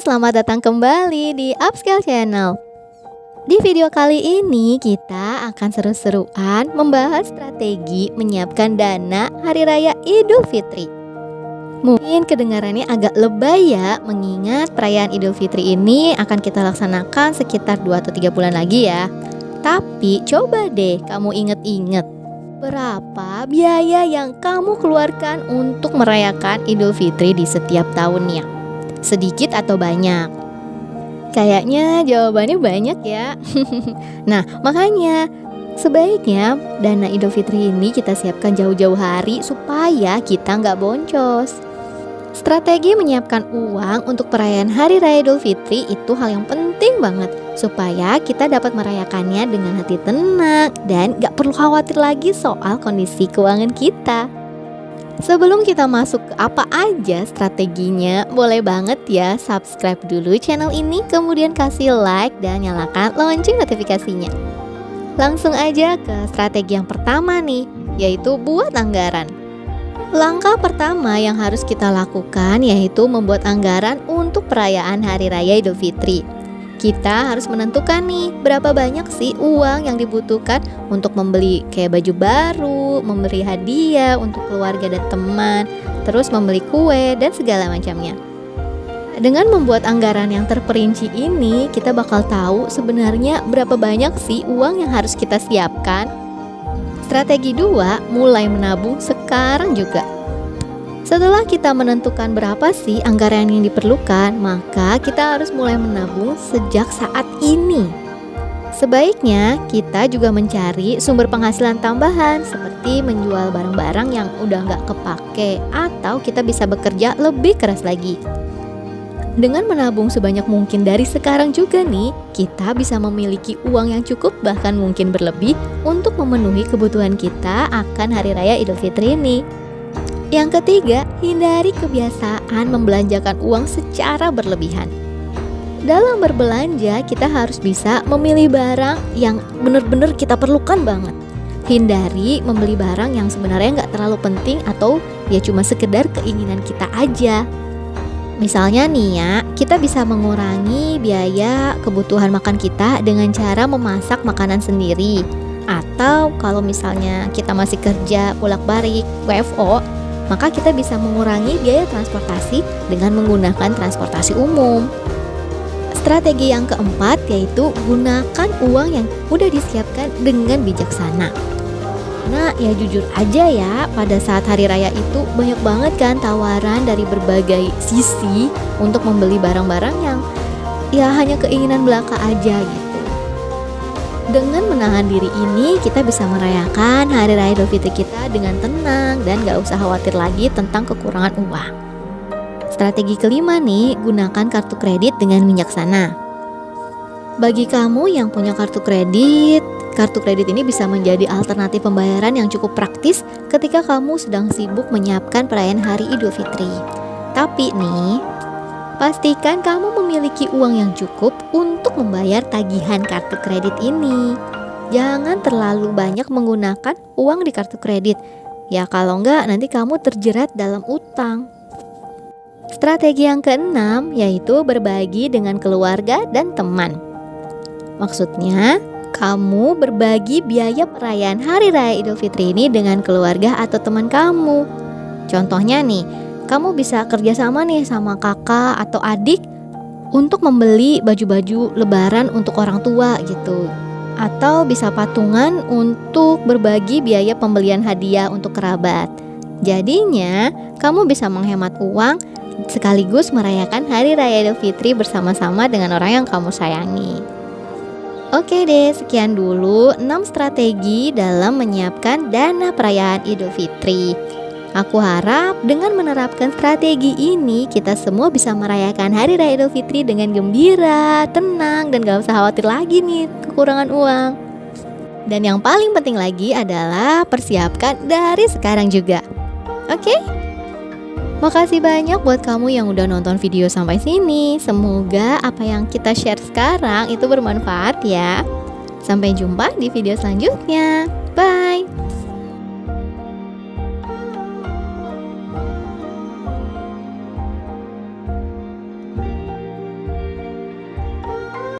selamat datang kembali di Upscale Channel. Di video kali ini kita akan seru-seruan membahas strategi menyiapkan dana Hari Raya Idul Fitri. Mungkin kedengarannya agak lebay ya, mengingat perayaan Idul Fitri ini akan kita laksanakan sekitar 2 atau 3 bulan lagi ya. Tapi coba deh kamu inget-inget, berapa biaya yang kamu keluarkan untuk merayakan Idul Fitri di setiap tahunnya? Sedikit atau banyak? Kayaknya jawabannya banyak ya. Nah, makanya sebaiknya dana Idul Fitri ini kita siapkan jauh-jauh hari supaya kita nggak boncos. Strategi menyiapkan uang untuk perayaan Hari Raya Idul Fitri itu hal yang penting banget supaya kita dapat merayakannya dengan hati tenang dan nggak perlu khawatir lagi soal kondisi keuangan kita. Sebelum kita masuk ke apa aja strateginya, boleh banget ya subscribe dulu channel ini, kemudian kasih like dan nyalakan lonceng notifikasinya. Langsung aja ke strategi yang pertama nih, yaitu buat anggaran. Langkah pertama yang harus kita lakukan yaitu membuat anggaran untuk perayaan Hari Raya Idul Fitri. Kita harus menentukan nih berapa banyak sih uang yang dibutuhkan untuk membeli kayak baju baru, memberi hadiah untuk keluarga dan teman, terus membeli kue dan segala macamnya. Dengan membuat anggaran yang terperinci ini, kita bakal tahu sebenarnya berapa banyak sih uang yang harus kita siapkan. Strategi 2, mulai menabung sekarang juga. Setelah kita menentukan berapa sih anggaran yang diperlukan, maka kita harus mulai menabung sejak saat ini. Sebaiknya kita juga mencari sumber penghasilan tambahan seperti menjual barang-barang yang udah nggak kepake, atau kita bisa bekerja lebih keras lagi. Dengan menabung sebanyak mungkin dari sekarang juga nih, kita bisa memiliki uang yang cukup bahkan mungkin berlebih untuk memenuhi kebutuhan kita akan Hari Raya Idul Fitri ini. Yang ketiga, hindari kebiasaan membelanjakan uang secara berlebihan. Dalam berbelanja, kita harus bisa memilih barang yang benar-benar kita perlukan banget. Hindari membeli barang yang sebenarnya nggak terlalu penting atau ya cuma sekedar keinginan kita aja. Misalnya nih ya, kita bisa mengurangi biaya kebutuhan makan kita dengan cara memasak makanan sendiri. Atau kalau misalnya kita masih kerja bolak-balik WFO, maka kita bisa mengurangi biaya transportasi dengan menggunakan transportasi umum. Strategi yang keempat yaitu gunakan uang yang udah disiapkan dengan bijaksana. Nah ya jujur aja ya, pada saat hari raya itu banyak banget kan tawaran dari berbagai sisi untuk membeli barang-barang yang ya hanya keinginan belaka aja gitu. Dengan menahan diri ini, kita bisa merayakan Hari Raya Idul Fitri kita dengan tenang dan gak usah khawatir lagi tentang kekurangan uang. Strategi kelima nih, gunakan kartu kredit dengan bijaksana. Bagi kamu yang punya kartu kredit ini bisa menjadi alternatif pembayaran yang cukup praktis ketika kamu sedang sibuk menyiapkan perayaan Hari Idul Fitri. Tapi nih, pastikan kamu memiliki uang yang cukup untuk membayar tagihan kartu kredit ini. Jangan terlalu banyak menggunakan uang di kartu kredit. Ya kalau enggak nanti kamu terjerat dalam utang. Strategi yang keenam yaitu berbagi dengan keluarga dan teman. Maksudnya, kamu berbagi biaya perayaan Hari Raya Idul Fitri ini dengan keluarga atau teman kamu. Contohnya nih, kamu bisa kerjasama nih sama kakak atau adik untuk membeli baju-baju lebaran untuk orang tua gitu. Atau bisa patungan untuk berbagi biaya pembelian hadiah untuk kerabat. Jadinya, kamu bisa menghemat uang sekaligus merayakan Hari Raya Idul Fitri bersama-sama dengan orang yang kamu sayangi. Oke deh, sekian dulu 6 strategi dalam menyiapkan dana perayaan Idul Fitri. Aku harap dengan menerapkan strategi ini kita semua bisa merayakan Hari Raya Idul Fitri dengan gembira, tenang, dan gak usah khawatir lagi nih kekurangan uang. Dan yang paling penting lagi adalah persiapkan dari sekarang juga. Oke? Makasih banyak buat kamu yang udah nonton video sampai sini. Semoga apa yang kita share sekarang itu bermanfaat ya. Sampai jumpa di video selanjutnya. Bye!